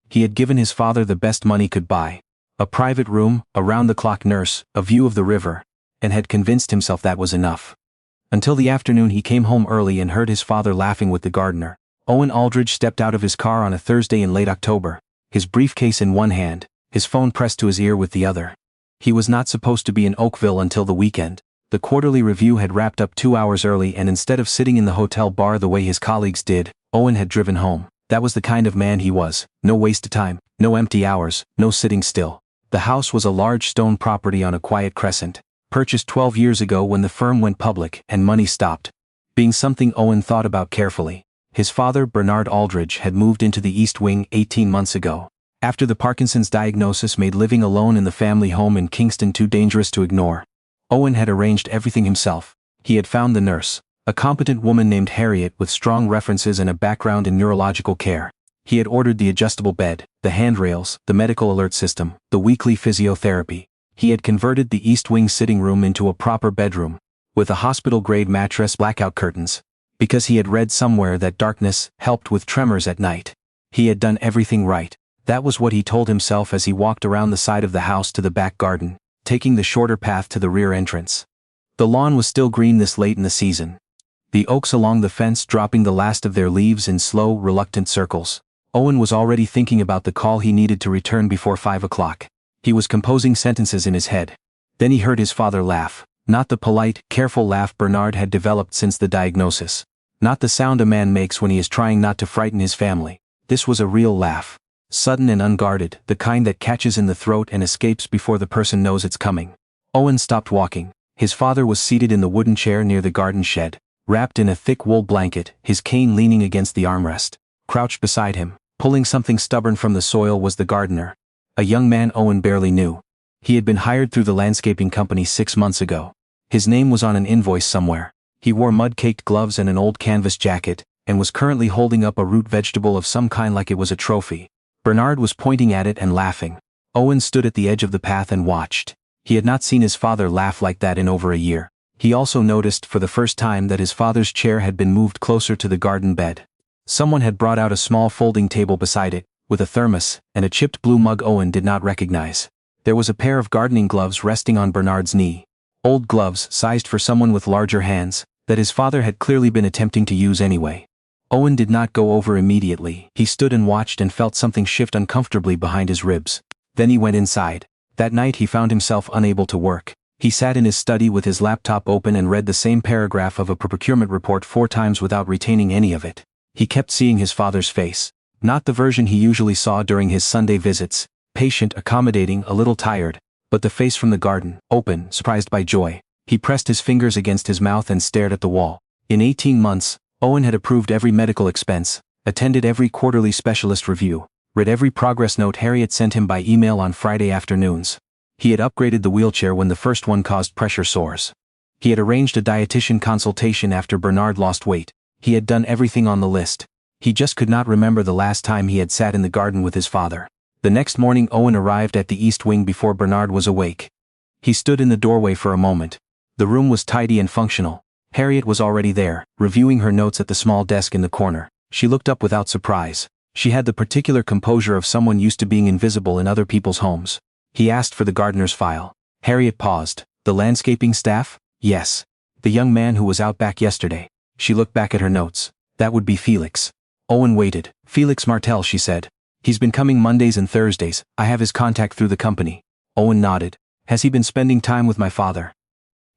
He had given his father the best money could buy. A private room, a round-the-clock nurse, a view of the river, and had convinced himself that was enough. Until the afternoon he came home early and heard his father laughing with the gardener. Owen Aldridge stepped out of his car on a Thursday in late October, his briefcase in one hand, his phone pressed to his ear with the other. He was not supposed to be in Oakville until the weekend. The quarterly review had wrapped up 2 hours early, and instead of sitting in the hotel bar the way his colleagues did, Owen had driven home. That was the kind of man he was. No waste of time, no empty hours, no sitting still. The house was a large stone property on a quiet crescent, purchased 12 years ago when the firm went public and money stopped being something Owen thought about carefully. His father, Bernard Aldridge, had moved into the East Wing 18 months ago. After the Parkinson's diagnosis made living alone in the family home in Kingston too dangerous to ignore, Owen had arranged everything himself. He had found the nurse, a competent woman named Harriet with strong references and a background in neurological care. He had ordered the adjustable bed, the handrails, the medical alert system, the weekly physiotherapy. He had converted the East Wing sitting room into a proper bedroom, with a hospital-grade mattress, blackout curtains, because he had read somewhere that darkness helped with tremors at night. He had done everything right. That was what he told himself as he walked around the side of the house to the back garden, taking the shorter path to the rear entrance. The lawn was still green this late in the season, the oaks along the fence dropping the last of their leaves in slow, reluctant circles. Owen was already thinking about the call he needed to return before 5 o'clock. He was composing sentences in his head. Then he heard his father laugh, not the polite, careful laugh Bernard had developed since the diagnosis. Not the sound a man makes when he is trying not to frighten his family. This was a real laugh. Sudden and unguarded, the kind that catches in the throat and escapes before the person knows it's coming. Owen stopped walking. His father was seated in the wooden chair near the garden shed, wrapped in a thick wool blanket, his cane leaning against the armrest. Crouched beside him, pulling something stubborn from the soil, was the gardener, a young man Owen barely knew. He had been hired through the landscaping company 6 months ago. His name was on an invoice somewhere. He wore mud-caked gloves and an old canvas jacket, and was currently holding up a root vegetable of some kind like it was a trophy. Bernard was pointing at it and laughing. Owen stood at the edge of the path and watched. He had not seen his father laugh like that in over a year. He also noticed for the first time that his father's chair had been moved closer to the garden bed. Someone had brought out a small folding table beside it, with a thermos, and a chipped blue mug Owen did not recognize. There was a pair of gardening gloves resting on Bernard's knee. Old gloves, sized for someone with larger hands, that his father had clearly been attempting to use anyway. Owen did not go over immediately. He stood and watched and felt something shift uncomfortably behind his ribs. Then he went inside. That night he found himself unable to work. He sat in his study with his laptop open and read the same paragraph of a procurement report 4 times without retaining any of it. He kept seeing his father's face. Not the version he usually saw during his Sunday visits, patient, accommodating, a little tired, but the face from the garden, open, surprised by joy. He pressed his fingers against his mouth and stared at the wall. In 18 months, Owen had approved every medical expense, attended every quarterly specialist review, read every progress note Harriet sent him by email on Friday afternoons. He had upgraded the wheelchair when the first one caused pressure sores. He had arranged a dietitian consultation after Bernard lost weight. He had done everything on the list. He just could not remember the last time he had sat in the garden with his father. The next morning Owen arrived at the East Wing before Bernard was awake. He stood in the doorway for a moment. The room was tidy and functional. Harriet was already there, reviewing her notes at the small desk in the corner. She looked up without surprise. She had the particular composure of someone used to being invisible in other people's homes. He asked for the gardener's file. Harriet paused. The landscaping staff? Yes. The young man who was out back yesterday. She looked back at her notes. That would be Felix. Owen waited. Felix Martel, she said. He's been coming Mondays and Thursdays. I have his contact through the company. Owen nodded. Has he been spending time with my father?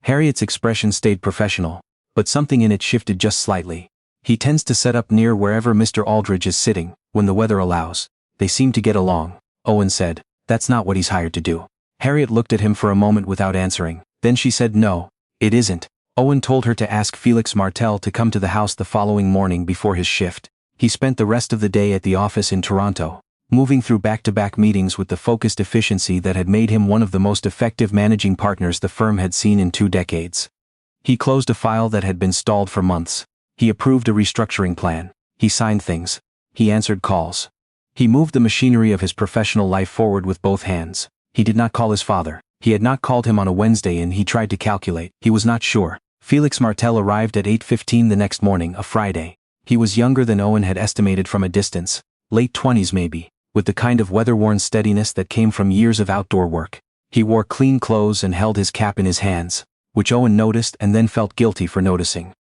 Harriet's expression stayed professional, but something in it shifted just slightly. He tends to set up near wherever Mr. Aldridge is sitting, when the weather allows. They seem to get along, Owen said. That's not what he's hired to do. Harriet looked at him for a moment without answering. Then she said no, it isn't. Owen told her to ask Felix Martel to come to the house the following morning before his shift. He spent the rest of the day at the office in Toronto, moving through back-to-back meetings with the focused efficiency that had made him one of the most effective managing partners the firm had seen in 2 decades. He closed a file that had been stalled for months. He approved a restructuring plan. He signed things. He answered calls. He moved the machinery of his professional life forward with both hands. He did not call his father. He had not called him on a Wednesday and he tried to calculate. He was not sure. Felix Martel arrived at 8:15 the next morning, a Friday. He was younger than Owen had estimated from a distance. Late 20s maybe. with the kind of weather-worn steadiness that came from years of outdoor work. He wore clean clothes and held his cap in his hands, which Owen noticed and then felt guilty for noticing.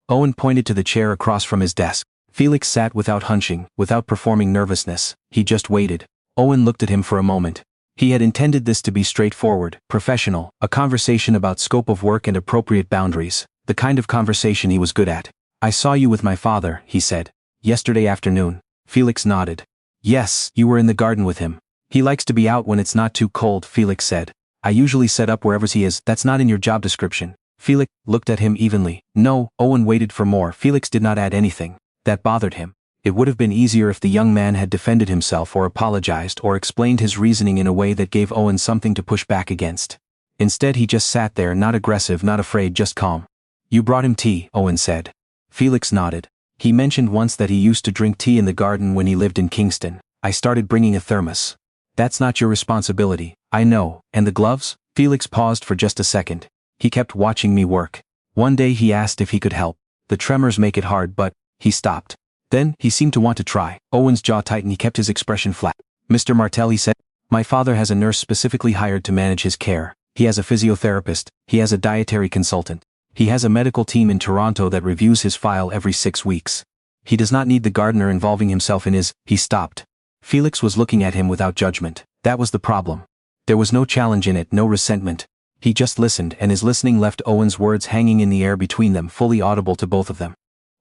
Owen pointed to the chair across from his desk. Felix sat without hunching, without performing nervousness. He just waited. Owen looked at him for a moment. He had intended this to be straightforward, professional, a conversation about scope of work and appropriate boundaries, the kind of conversation he was good at. "I saw you with my father," he said. "Yesterday afternoon." Felix nodded. "Yes, you were in the garden with him. He likes to be out when it's not too cold," Felix said. "I usually set up wherever he is." "That's not in your job description." Felix looked at him evenly. "No." Owen waited for more. Felix did not add anything. That bothered him. It would have been easier if the young man had defended himself or apologized or explained his reasoning in a way that gave Owen something to push back against. Instead he just sat there, not aggressive, not afraid, just calm. "You brought him tea," Owen said. Felix nodded. "He mentioned once that he used to drink tea in the garden when he lived in Kingston. I started bringing a thermos." "That's not your responsibility." "I know. And the gloves?" Felix paused for just a second. "He kept watching me work. One day he asked if he could help. The tremors make it hard, but..." He stopped. Then, he seemed to want to try. Owen's jaw tightened. He kept his expression flat. "Mr. Martel," he said, "my father has a nurse specifically hired to manage his care. He has a physiotherapist. He has a dietary consultant. He has a medical team in Toronto that reviews his file every 6 weeks. He does not need the gardener involving himself in his..." He stopped. Felix was looking at him without judgment. That was the problem. There was no challenge in it, no resentment. He just listened, and his listening left Owen's words hanging in the air between them, fully audible to both of them.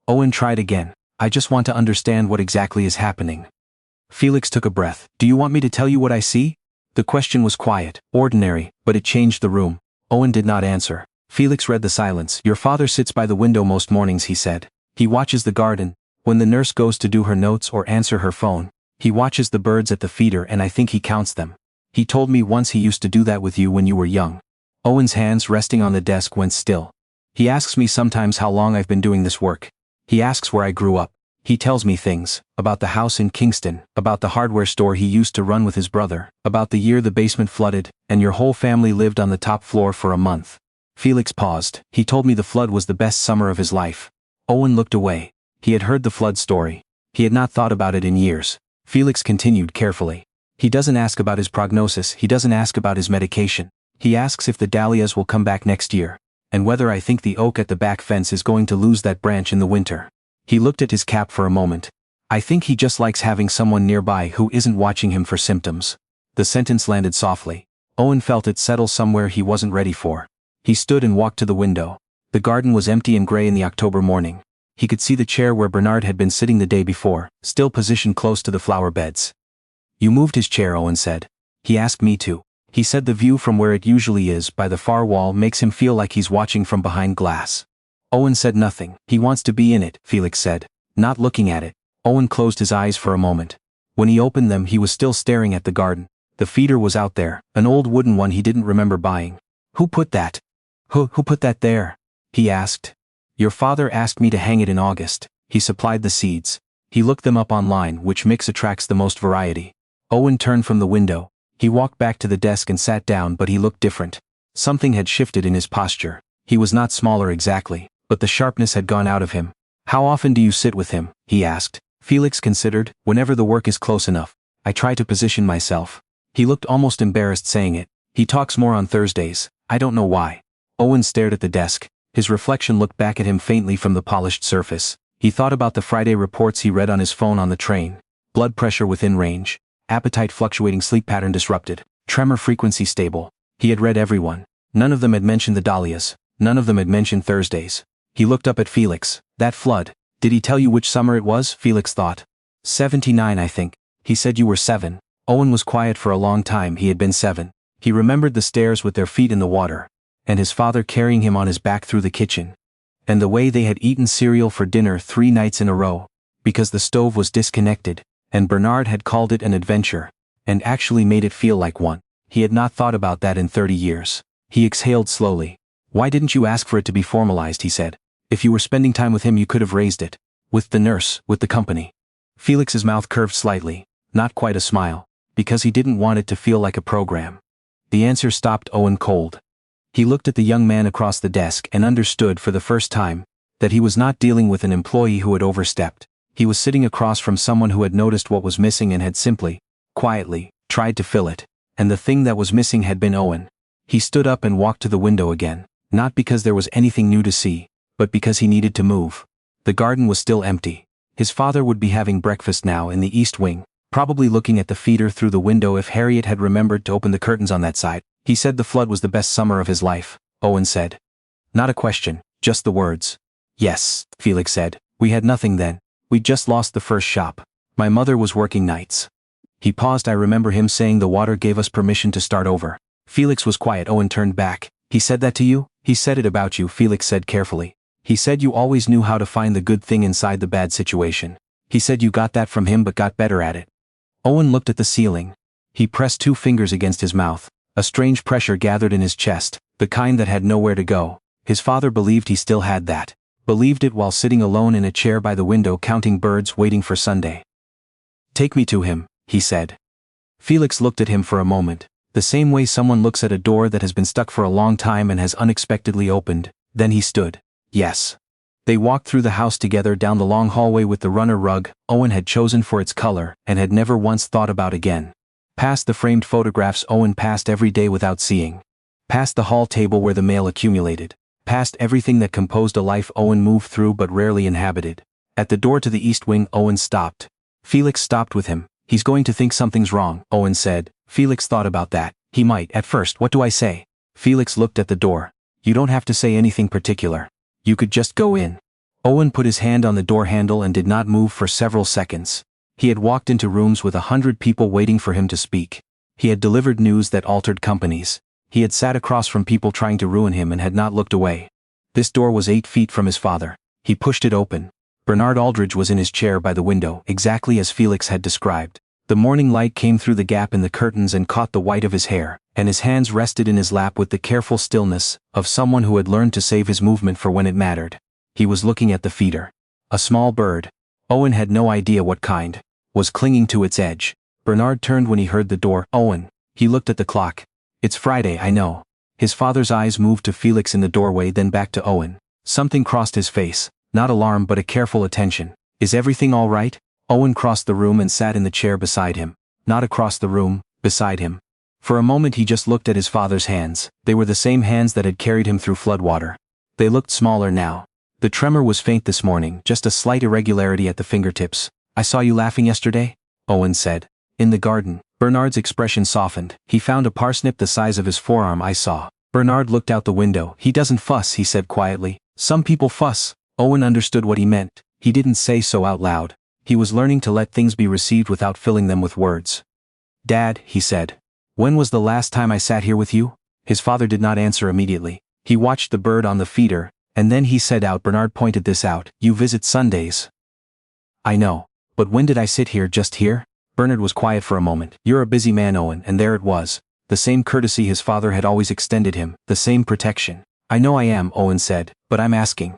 Owen tried again. "I just want to understand what exactly is happening." Felix took a breath. "Do you want me to tell you what I see?" The question was quiet, ordinary, but it changed the room. Owen did not answer. Felix read the silence. "Your father sits by the window most mornings," he said. "He watches the garden. When the nurse goes to do her notes or answer her phone, he watches the birds at the feeder, and I think he counts them. He told me once he used to do that with you when you were young." Owen's hands resting on the desk went still. "He asks me sometimes how long I've been doing this work. He asks where I grew up. He tells me things, about the house in Kingston, about the hardware store he used to run with his brother, about the year the basement flooded, and your whole family lived on the top floor for a month." Felix paused. "He told me the flood was the best summer of his life." Owen looked away. He had heard the flood story. He had not thought about it in years. Felix continued carefully. "He doesn't ask about his prognosis. He doesn't ask about his medication. He asks if the dahlias will come back next year, and whether I think the oak at the back fence is going to lose that branch in the winter." He looked at his cap for a moment. "I think he just likes having someone nearby who isn't watching him for symptoms." The sentence landed softly. Owen felt it settle somewhere he wasn't ready for. He stood and walked to the window. The garden was empty and gray in the October morning. He could see the chair where Bernard had been sitting the day before, still positioned close to the flower beds. "You moved his chair," Owen said. "He asked me to. He said the view from where it usually is, by the far wall, makes him feel like he's watching from behind glass." Owen said nothing. "He wants to be in it," Felix said, not looking at it. Owen closed his eyes for a moment. When he opened them, he was still staring at the garden. The feeder was out there, an old wooden one he didn't remember buying. "Who put that? Who put that there?" he asked. "Your father asked me to hang it in August. He supplied the seeds. He looked them up online, which mix attracts the most variety." Owen turned from the window. He walked back to the desk and sat down, but he looked different. Something had shifted in his posture. He was not smaller exactly, but the sharpness had gone out of him. "How often do you sit with him?" he asked. Felix considered. "Whenever the work is close enough. I try to position myself." He looked almost embarrassed saying it. "He talks more on Thursdays. I don't know why." Owen stared at the desk. His reflection looked back at him faintly from the polished surface. He thought about the Friday reports he read on his phone on the train. Blood pressure within range. Appetite fluctuating, sleep pattern disrupted. Tremor frequency stable. He had read every one. None of them had mentioned the dahlias. None of them had mentioned Thursdays. He looked up at Felix. "That flood. Did he tell you which summer it was?" Felix thought. 79, I think. He said you were 7. Owen was quiet for a long time. He had been 7. He remembered the stairs with their feet in the water, and his father carrying him on his back through the kitchen, and the way they had eaten cereal for dinner 3 nights in a row, because the stove was disconnected, and Bernard had called it an adventure, and actually made it feel like one. He had not thought about that in 30 years. He exhaled slowly. "Why didn't you ask for it to be formalized?" he said. "If you were spending time with him, you could have raised it. With the nurse, with the company." Felix's mouth curved slightly, not quite a smile, because he didn't want it to feel like a program. The answer stopped Owen cold. He looked at the young man across the desk and understood for the first time that he was not dealing with an employee who had overstepped. He was sitting across from someone who had noticed what was missing and had simply, quietly, tried to fill it. And the thing that was missing had been Owen. He stood up and walked to the window again, not because there was anything new to see, but because he needed to move. The garden was still empty. His father would be having breakfast now in the east wing, probably looking at the feeder through the window if Harriet had remembered to open the curtains on that side. He said the flood was the best summer of his life, Owen said. Not a question, just the words. Yes, Felix said. We had nothing then. We'd just lost the first shop. My mother was working nights. He paused. I remember him saying the water gave us permission to start over. Felix was quiet. Owen turned back. He said that to you? He said it about you, Felix said carefully. He said you always knew how to find the good thing inside the bad situation. He said you got that from him but got better at it. Owen looked at the ceiling. He pressed 2 fingers against his mouth. A strange pressure gathered in his chest, the kind that had nowhere to go. His father believed he still had that. Believed it while sitting alone in a chair by the window counting birds waiting for Sunday. Take me to him, he said. Felix looked at him for a moment, the same way someone looks at a door that has been stuck for a long time and has unexpectedly opened. Then he stood. Yes. They walked through the house together down the long hallway with the runner rug Owen had chosen for its color and had never once thought about again. Past the framed photographs Owen passed every day without seeing. Past the hall table where the mail accumulated. Past everything that composed a life Owen moved through but rarely inhabited. At the door to the east wing Owen stopped. Felix stopped with him. He's going to think something's wrong, Owen said. Felix thought about that. He might. At first, what do I say? Felix looked at the door. You don't have to say anything particular. You could just go in. Owen put his hand on the door handle and did not move for several seconds. He had walked into rooms with 100 people waiting for him to speak. He had delivered news that altered companies. He had sat across from people trying to ruin him and had not looked away. This door was 8 feet from his father. He pushed it open. Bernard Aldridge was in his chair by the window, exactly as Felix had described. The morning light came through the gap in the curtains and caught the white of his hair, and his hands rested in his lap with the careful stillness of someone who had learned to save his movement for when it mattered. He was looking at the feeder. A small bird. Owen had no idea what kind. Was clinging to its edge. Bernard turned when he heard the door. Owen. He looked at the clock. It's Friday, I know. His father's eyes moved to Felix in the doorway, then back to Owen. Something crossed his face. Not alarm but a careful attention. Is everything all right? Owen crossed the room and sat in the chair beside him. Not across the room, beside him. For a moment he just looked at his father's hands. They were the same hands that had carried him through floodwater. They looked smaller now. The tremor was faint this morning, just a slight irregularity at the fingertips. I saw you laughing yesterday? Owen said. In the garden. Bernard's expression softened. He found a parsnip the size of his forearm. I saw. Bernard looked out the window. He doesn't fuss, he said quietly. Some people fuss. Owen understood what he meant. He didn't say so out loud. He was learning to let things be received without filling them with words. Dad, he said. When was the last time I sat here with you? His father did not answer immediately. He watched the bird on the feeder, and then he said out. Bernard pointed this out. You visit Sundays. I know. But when did I sit here? Just here? Bernard was quiet for a moment. You're a busy man, Owen, and there it was. The same courtesy his father had always extended him, the same protection. I know I am, Owen said, but I'm asking.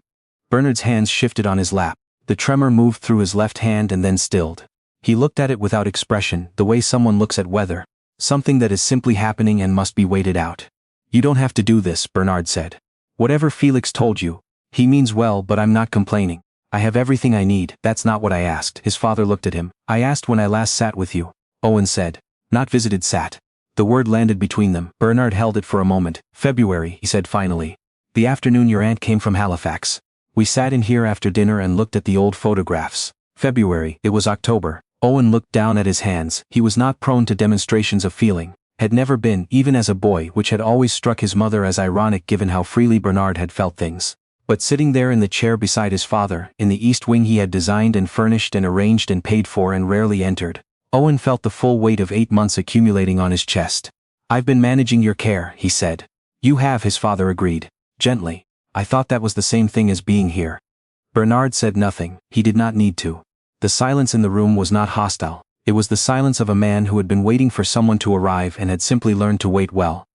Bernard's hands shifted on his lap. The tremor moved through his left hand and then stilled. He looked at it without expression, the way someone looks at weather. Something that is simply happening and must be waited out. You don't have to do this, Bernard said. Whatever Felix told you, he means well, but I'm not complaining. I have everything I need. That's not what I asked. His father looked at him. I asked when I last sat with you. Owen said. Not visited. Sat. The word landed between them. Bernard held it for a moment. February, he said finally. The afternoon your aunt came from Halifax. We sat in here after dinner and looked at the old photographs. February. It was October. Owen looked down at his hands. He was not prone to demonstrations of feeling. Had never been, even as a boy, which had always struck his mother as ironic given how freely Bernard had felt things. But sitting there in the chair beside his father, in the east wing he had designed and furnished and arranged and paid for and rarely entered, Owen felt the full weight of 8 months accumulating on his chest. I've been managing your care, he said. You have, his father agreed. Gently. I thought that was the same thing as being here. Bernard said nothing. He did not need to. The silence in the room was not hostile. It was the silence of a man who had been waiting for someone to arrive and had simply learned to wait well.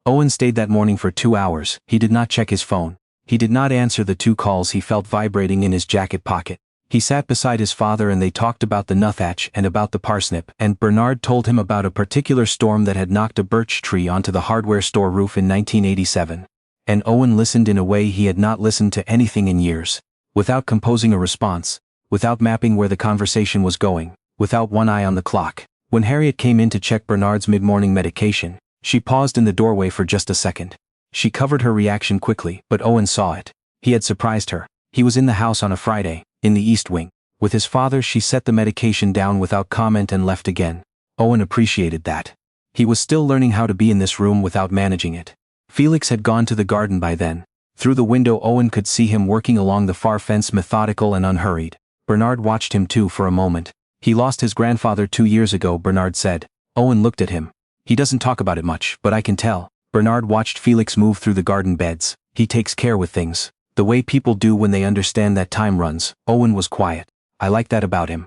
Owen stayed that morning for 2 hours. He did not check his phone. He did not answer the 2 calls he felt vibrating in his jacket pocket. He sat beside his father and they talked about the nuthatch and about the parsnip, and Bernard told him about a particular storm that had knocked a birch tree onto the hardware store roof in 1987. And Owen listened in a way he had not listened to anything in years. Without composing a response, without mapping where the conversation was going, without one eye on the clock, When Harriet came in to check Bernard's mid-morning medication, she paused in the doorway for just a second. She covered her reaction quickly, but Owen saw it. He had surprised her. He was in the house on a Friday, in the East Wing. With his father, she set the medication down without comment and left again. Owen appreciated that. He was still learning how to be in this room without managing it. Felix had gone to the garden by then. Through the window, Owen could see him working along the far fence, methodical and unhurried. Bernard watched him too for a moment. He lost his grandfather 2 years ago, Bernard said. Owen looked at him. He doesn't talk about it much, but I can tell. Bernard watched Felix move through the garden beds. He takes care with things, the way people do when they understand that time runs. Owen was quiet. I like that about him,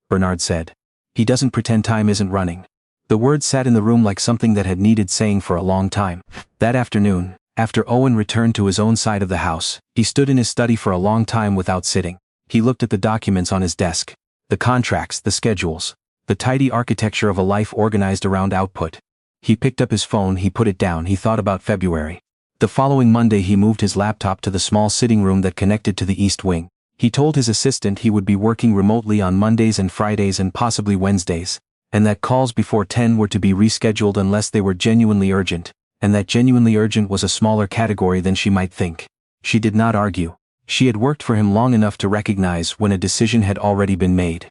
Bernard said. He doesn't pretend time isn't running. The words sat in the room like something that had needed saying for a long time. That afternoon, after Owen returned to his own side of the house, he stood in his study for a long time without sitting. He looked at the documents on his desk. The contracts, the schedules, the tidy architecture of a life organized around output. He picked up his phone, he put it down, he thought about February. The following Monday he moved his laptop to the small sitting room that connected to the East Wing. He told his assistant he would be working remotely on Mondays and Fridays and possibly Wednesdays, and that calls before 10 were to be rescheduled unless they were genuinely urgent, and that genuinely urgent was a smaller category than she might think. She did not argue. She had worked for him long enough to recognize when a decision had already been made.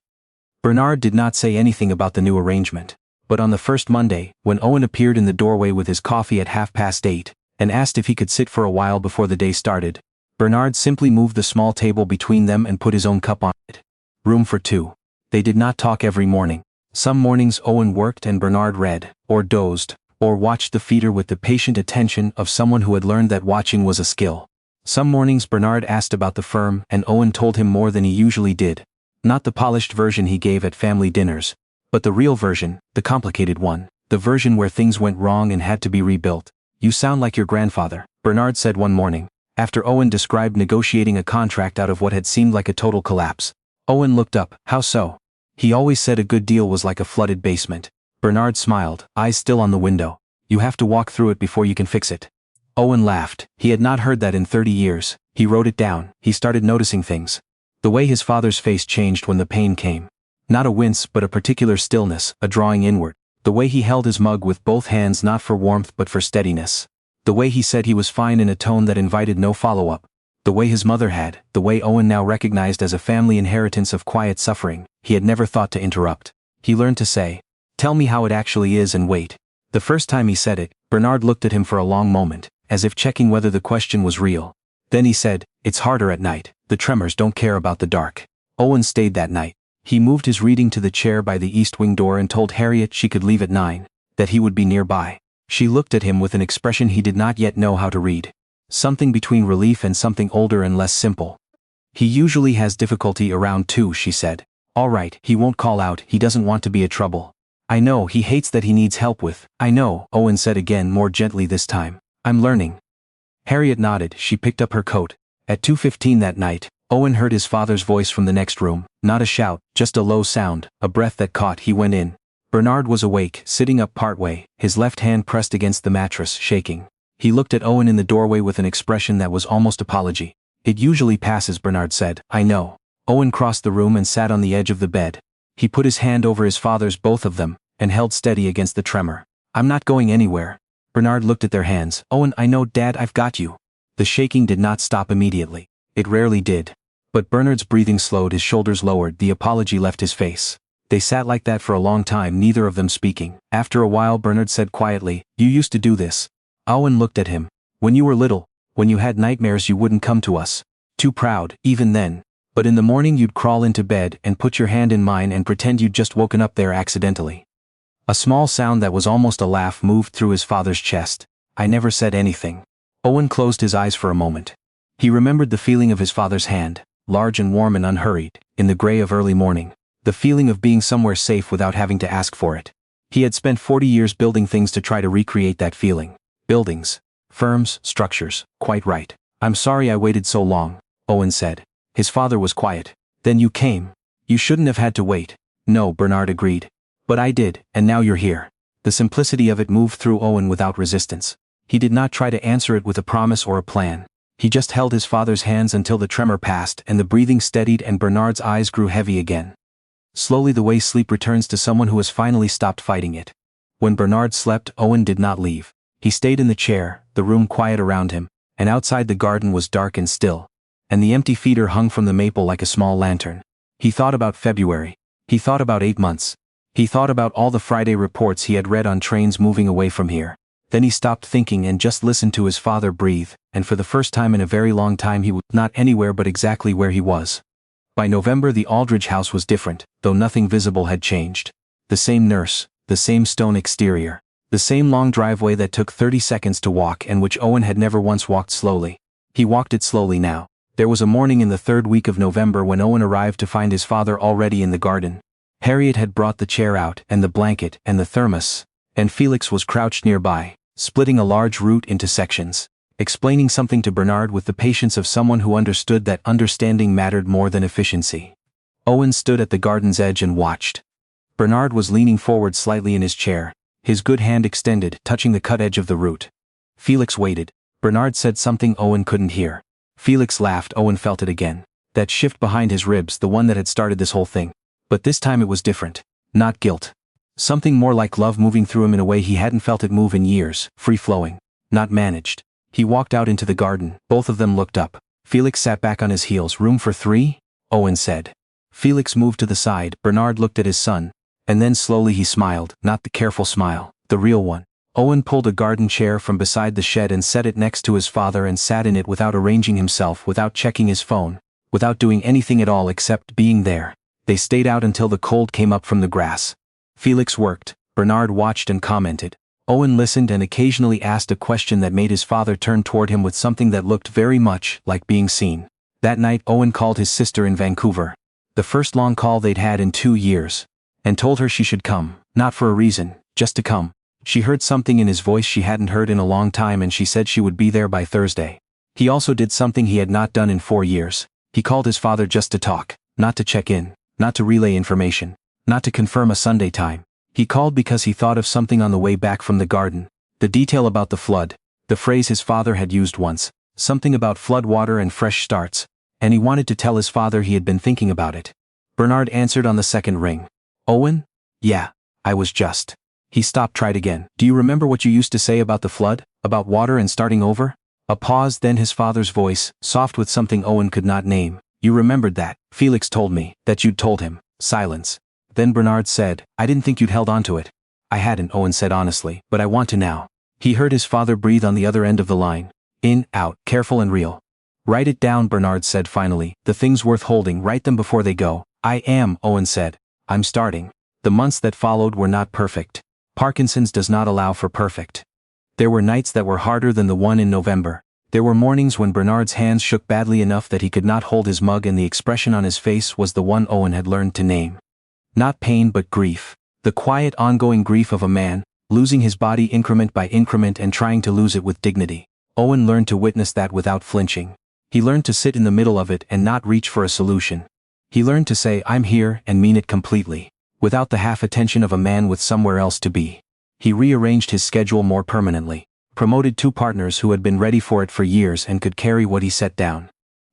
Bernard did not say anything about the new arrangement, but on the first Monday, when Owen appeared in the doorway with his coffee at 8:30, and asked if he could sit for a while before the day started, Bernard simply moved the small table between them and put his own cup on it. Room for two. They did not talk every morning. Some mornings Owen worked and Bernard read, or dozed, or watched the feeder with the patient attention of someone who had learned that watching was a skill. Some mornings Bernard asked about the firm and Owen told him more than he usually did. Not the polished version he gave at family dinners, but the real version, the complicated one, the version where things went wrong and had to be rebuilt. You sound like your grandfather, Bernard said one morning, after Owen described negotiating a contract out of what had seemed like a total collapse. Owen looked up. How so? He always said a good deal was like a flooded basement. Bernard smiled, eyes still on the window. You have to walk through it before you can fix it. Owen laughed. He had not heard that in 30 years. He wrote it down. He started noticing things. The way his father's face changed when the pain came. Not a wince but a particular stillness, a drawing inward. The way he held his mug with both hands, not for warmth but for steadiness. The way he said he was fine in a tone that invited no follow-up. The way his mother had, the way Owen now recognized as a family inheritance of quiet suffering, he had never thought to interrupt. He learned to say, "Tell me how it actually is," and wait. The first time he said it, Bernard looked at him for a long moment, as if checking whether the question was real. Then he said, "It's harder at night. The tremors don't care about the dark." Owen stayed that night. He moved his reading to the chair by the East Wing door and told Harriet she could leave at 9, that he would be nearby. She looked at him with an expression he did not yet know how to read. Something between relief and something older and less simple. "He usually has difficulty around 2, she said. "All right, he won't call out, he doesn't want to be a trouble." "I know, he hates that he needs help with." "I know," Owen said again, more gently this time. "I'm learning." Harriet nodded. She picked up her coat. At 2:15 that night, Owen heard his father's voice from the next room. Not a shout, just a low sound, a breath that caught. He went in. Bernard was awake, sitting up partway, his left hand pressed against the mattress, shaking. He looked at Owen in the doorway with an expression that was almost apology. "It usually passes," Bernard said. "I know." Owen crossed the room and sat on the edge of the bed. He put his hand over his father's, both of them, and held steady against the tremor. "I'm not going anywhere." Bernard looked at their hands. "Owen, I know, Dad, I've got you." The shaking did not stop immediately. It rarely did. But Bernard's breathing slowed, his shoulders lowered, the apology left his face. They sat like that for a long time, neither of them speaking. After a while Bernard said quietly, "You used to do this." Owen looked at him. "When you were little, when you had nightmares, you wouldn't come to us. Too proud, even then. But in the morning you'd crawl into bed and put your hand in mine and pretend you'd just woken up there accidentally." A small sound that was almost a laugh moved through his father's chest. "I never said anything." Owen closed his eyes for a moment. He remembered the feeling of his father's hand, large and warm and unhurried, in the gray of early morning. The feeling of being somewhere safe without having to ask for it. He had spent 40 years building things to try to recreate that feeling. Buildings, firms, structures, quite right. "I'm sorry I waited so long," Owen said. His father was quiet. "Then you came. You shouldn't have had to wait." "No," Bernard agreed. "But I did, and now you're here." The simplicity of it moved through Owen without resistance. He did not try to answer it with a promise or a plan. He just held his father's hands until the tremor passed and the breathing steadied and Bernard's eyes grew heavy again. slowly the way sleep returns to someone who has finally stopped fighting it. When Bernard slept, Owen did not leave. He stayed in the chair, the room quiet around him, and outside the garden was dark and still. And the empty feeder hung from the maple like a small lantern. He thought about February. He thought about 8 months. He thought about all the Friday reports he had read on trains moving away from here. Then he stopped thinking and just listened to his father breathe, and for the first time in a very long time he was not anywhere but exactly where he was. By November the Aldridge house was different, though nothing visible had changed. The same nurse, the same stone exterior, the same long driveway that took 30 seconds to walk and which Owen had never once walked slowly. He walked it slowly now. There was a morning in the 3rd week of November when Owen arrived to find his father already in the garden. Harriet had brought the chair out and the blanket and the thermos, and Felix was crouched nearby, splitting a large root into sections, explaining something to Bernard with the patience of someone who understood that understanding mattered more than efficiency. Owen stood at the garden's edge and watched. Bernard was leaning forward slightly in his chair, his good hand extended, touching the cut edge of the root. Felix waited. Bernard said something Owen couldn't hear. Felix laughed. Owen felt it again. That shift behind his ribs, the one that had started this whole thing. But this time it was different. Not guilt. Something more like love moving through him in a way he hadn't felt it move in years, free-flowing. Not managed. He walked out into the garden. Both of them looked up. Felix sat back on his heels. "Room for 3? Owen said. Felix moved to the side. Bernard looked at his son. And then slowly he smiled, not the careful smile, the real one. Owen pulled a garden chair from beside the shed and set it next to his father and sat in it without arranging himself, without checking his phone, without doing anything at all except being there. They stayed out until the cold came up from the grass. Felix worked. Bernard watched and commented. Owen listened and occasionally asked a question that made his father turn toward him with something that looked very much like being seen. That night Owen called his sister in Vancouver. The first long call they'd had in 2 years. And told her she should come, not for a reason, just to come. She heard something in his voice she hadn't heard in a long time and she said she would be there by Thursday. He also did something he had not done in 4 years. He called his father just to talk, not to check in, not to relay information, not to confirm a Sunday time. He called because he thought of something on the way back from the garden. The detail about the flood, the phrase his father had used once, something about flood water and fresh starts, and he wanted to tell his father he had been thinking about it. Bernard answered on the second ring. Owen? Yeah, I was just. He stopped, tried again. Do you remember what you used to say about the flood, about water and starting over? A pause, then his father's voice, soft with something Owen could not name. You remembered that. Felix told me, that you'd told him. Silence. Then Bernard said, I didn't think you'd held on to it. I hadn't, Owen said honestly, but I want to now. He heard his father breathe on the other end of the line. In, out, careful and real. Write it down, Bernard said finally. The things worth holding, write them before they go. I am, Owen said. I'm starting. The months that followed were not perfect. Parkinson's does not allow for perfect. There were nights that were harder than the one in November. There were mornings when Bernard's hands shook badly enough that he could not hold his mug and the expression on his face was the one Owen had learned to name. Not pain but grief. The quiet ongoing grief of a man, losing his body increment by increment and trying to lose it with dignity. Owen learned to witness that without flinching. He learned to sit in the middle of it and not reach for a solution. He learned to say I'm here and mean it completely, without the half-attention of a man with somewhere else to be. He rearranged his schedule more permanently, promoted 2 partners who had been ready for it for years and could carry what he set down.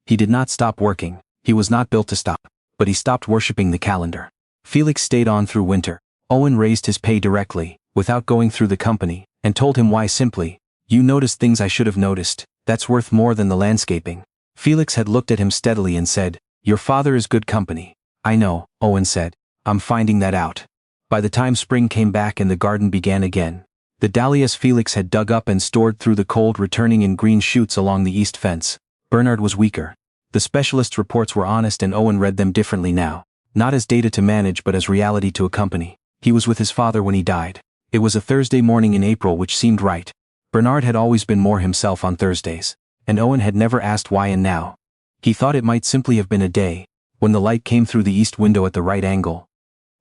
He did not stop working, he was not built to stop, but he stopped worshipping the calendar. Felix stayed on through winter. Owen raised his pay directly, without going through the company, and told him why simply. You noticed things I should have noticed, that's worth more than the landscaping. Felix had looked at him steadily and said, Your father is good company. I know, Owen said. I'm finding that out. By the time spring came back and the garden began again, the dahlias Felix had dug up and stored through the cold returning in green shoots along the east fence. Bernard was weaker. The specialist's reports were honest and Owen read them differently now. Not as data to manage but as reality to accompany. He was with his father when he died. It was a Thursday morning in April which seemed right. Bernard had always been more himself on Thursdays. And Owen had never asked why and now. He thought it might simply have been a day, when the light came through the east window at the right angle.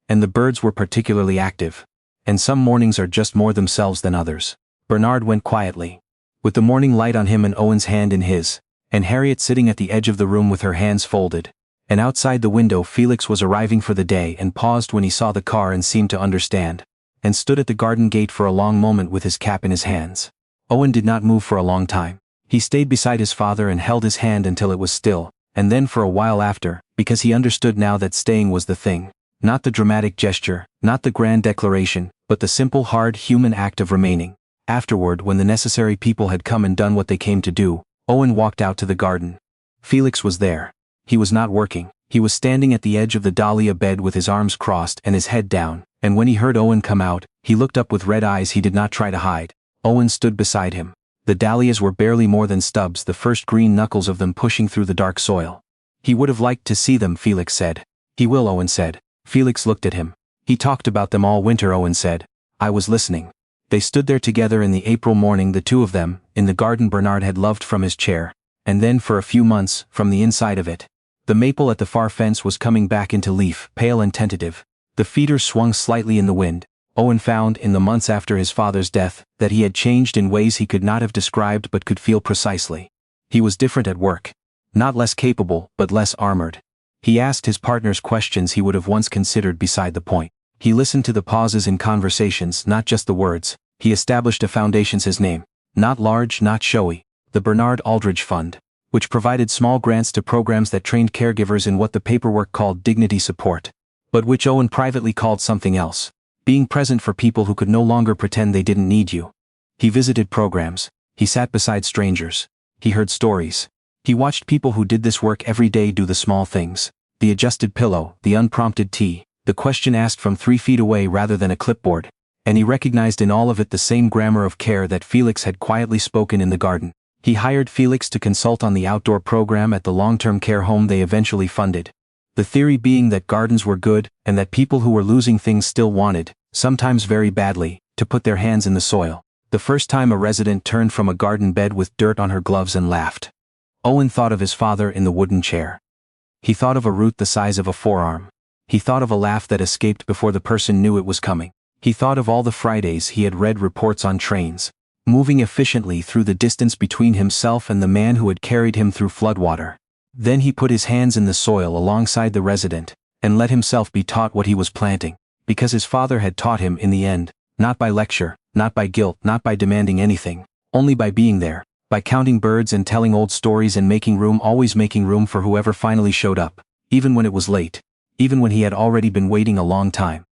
And the birds were particularly active. And some mornings are just more themselves than others. Bernard went quietly, with the morning light on him and Owen's hand in his, and Harriet sitting at the edge of the room with her hands folded. And outside the window Felix was arriving for the day and paused when he saw the car and seemed to understand, and stood at the garden gate for a long moment with his cap in his hands. Owen did not move for a long time. He stayed beside his father and held his hand until it was still, and then for a while after, because he understood now that staying was the thing, Not the dramatic gesture, not the grand declaration, but the simple hard human act of remaining. Afterward, when the necessary people had come and done what they came to do, Owen walked out to the garden. Felix was there. He was not working. He was standing at the edge of the dahlia bed with his arms crossed and his head down, and when he heard Owen come out, he looked up with red eyes he did not try to hide. Owen stood beside him. The dahlias were barely more than stubs, the first green knuckles of them pushing through the dark soil. He would have liked to see them, Felix said. He will, Owen said. Felix looked at him. He talked about them all winter, Owen said. I was listening. They stood there together in the April morning, the two of them, in the garden Bernard had loved from his chair, and then for a few months, from the inside of it. The maple at the far fence was coming back into leaf, pale and tentative. The feeders swung slightly in the wind. Owen found, in the months after his father's death, that he had changed in ways he could not have described but could feel precisely. He was different at work. Not less capable, but less armored. He asked his partners questions he would have once considered beside the point. He listened to the pauses in conversations, not just the words. He established a foundation, his name. Not large, not showy. The Bernard Aldridge Fund, which provided small grants to programs that trained caregivers in what the paperwork called dignity support, but which Owen privately called something else. Being present for people who could no longer pretend they didn't need you. He visited programs. He sat beside strangers. He heard stories. He watched people who did this work every day do the small things. The adjusted pillow, the unprompted tea, the question asked from 3 feet away rather than a clipboard. And he recognized in all of it the same grammar of care that Felix had quietly spoken in the garden. He hired Felix to consult on the outdoor program at the long-term care home they eventually funded. The theory being that gardens were good, and that people who were losing things still wanted, sometimes very badly, to put their hands in the soil. The first time a resident turned from a garden bed with dirt on her gloves and laughed. Owen thought of his father in the wooden chair. He thought of a root the size of a forearm. He thought of a laugh that escaped before the person knew it was coming. He thought of all the Fridays he had read reports on trains, moving efficiently through the distance between himself and the man who had carried him through floodwater. Then he put his hands in the soil alongside the resident, and let himself be taught what he was planting, because his father had taught him in the end, not by lecture, not by guilt, not by demanding anything, only by being there, by counting birds and telling old stories and making room, always making room for whoever finally showed up, even when it was late, even when he had already been waiting a long time.